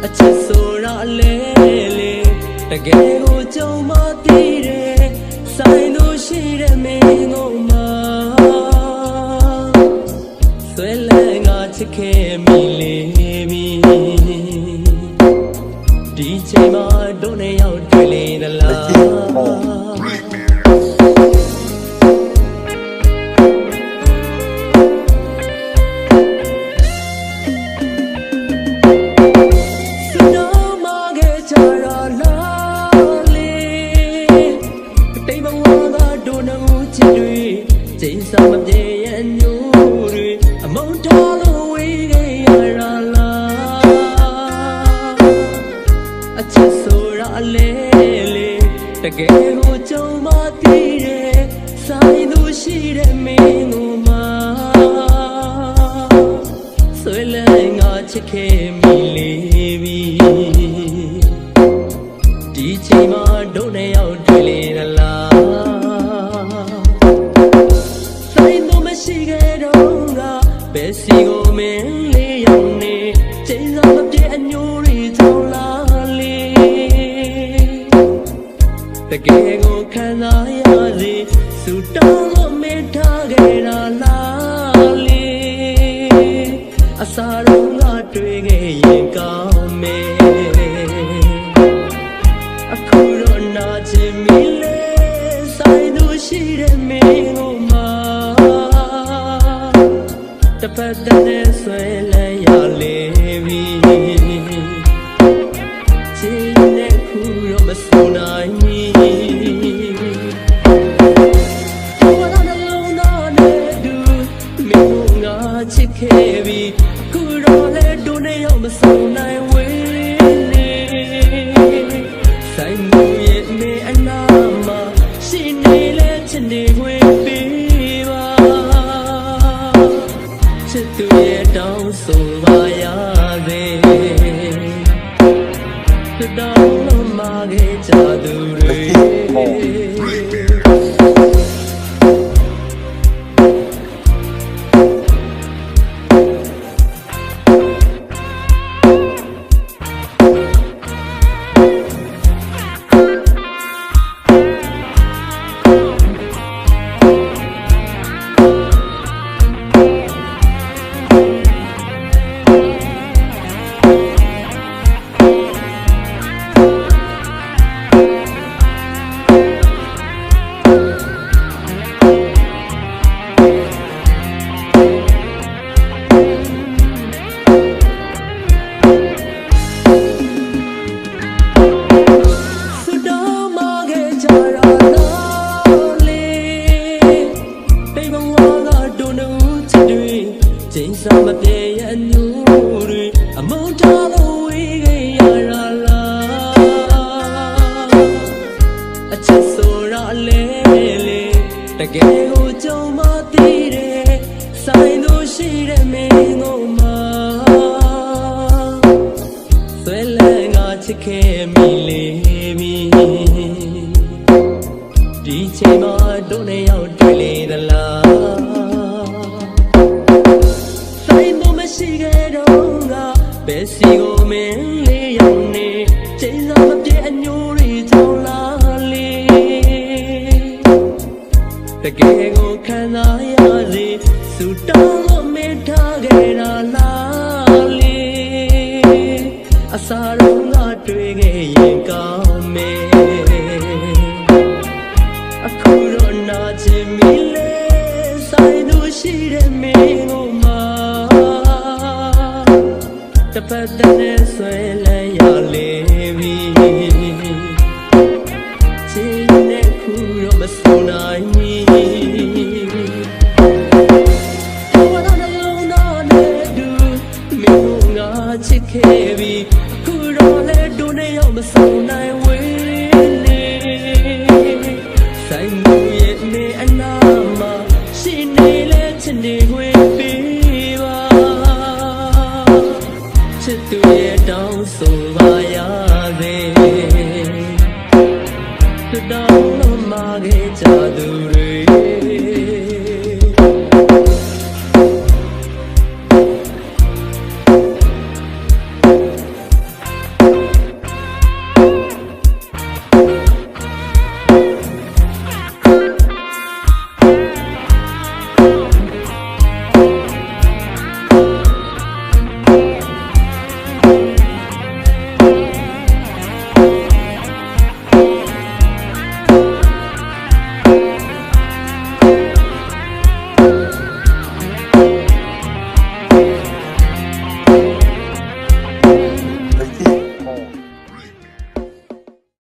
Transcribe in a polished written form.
အချစ်ဆိုတာလေလေတကယ်ကိုကြုံမသိတယ်ဆိုင်လို့ရှိတဲ့မင်းကိုမှဆွဲလဲငါချစ်ခဲ့မိလေပြီဒီချိန်မှာတို့နဲ့ရောက်တွေ့လေသလားချိန်စာမပြေရဲ့ညို့တွေအမုန်းထားလို့ဝေးခဲ့ရတာလားအချစ်ဆိုတာလေလေတကယ်ကိုကြုံမသိတယ်ဆိုင်သူရှိတဲ့မင်းကိုမှဆွဲလဲငါချစ်ခဲ့မိလေပြီဒီချိန်မှာတို့နဲ့ရောက်တွေ့လေလားဘယ်စီကိုမင်းလေးရောက်နေချိန်စာမပြေအညိုးတွေကြောင့်လားလေတကယ်ကိုခံစားရစေစူတောင်းလို့မင်းထားခဲ့တာလားလေအစားတော့ငါတွေ့ခဲ့ရင်ကောင်းမယ်အခုတော့နာချင်မိလေဆိုင်သူရှိတဲ့မင်းကိုတပတ်တည်းဆွဲလဲရလေပြီချိန်နဲ့ခုတော့မဆုံနိုင်ဘောလာလုံးတော့နဲ့တူမင်းငါချစ်ခဲ့ပြီခုတော့လဲတို့နဲ့ရောက်မဆုံနိုင်ဝေးနေဆိုင်မှုရဲ့မေအနာမှာရှိနေလဲချစ်နေခွင့်ပေးပါချစ်သူရဲ့တောင်းဆိုပါရစေတောင်းလို့မှာခဲ့ကြသူတွေချိန်စာမပြေရဲ့ညို့တွေအမုန်းထားလို့ဝေးခဲ့ရတာလားအချစ်ဆိုတာလေလေတကယ်ကိုကြုံမသိတယ်ဆိုင်လို့ရှိတဲ့မင်းကိုမှဆွဲလဲငါချစ်ခဲ့မိလေပြီဒီချိန်မှာတို့နဲ့ရောက်တွေ့လေသလားရှိခဲ့တော့ငါဘယ်စီကိုမင်းလေးရောက်နေချိန်စာမပြေအညိုးတွေကြောင့်လားလေတကယ်ကိုခံစားရစေစူတောင်းလို့မင်းထားခဲ့တာလားလေအစားတော့ငါတွေ့ခဲ့ရင်ကောင်းမယ်အခုတော့နာချင်မိလေဆိုင်သူရှိတဲ့မင်းကိုတပတ်တည်းဆွဲလဲရလေပြီချိန်နဲ့ခုတော့မဆုံနိုင်ဘောလာလုံးတော့နဲ့တူမင်းငါချစ်ခဲ့ပြီခုတော့လဲတို့နဲ့ရောက်မဆုံနိုင်ဝေးနေဆိုင်မှုရဲ့နေအနာမှာရှိနေလဲချစ်နေခွင့်ပေးပါချစ်သူရဲ့တောင်းဆိုပါရစေတောင်းလို့မှာခဲ့ကြသူတွေ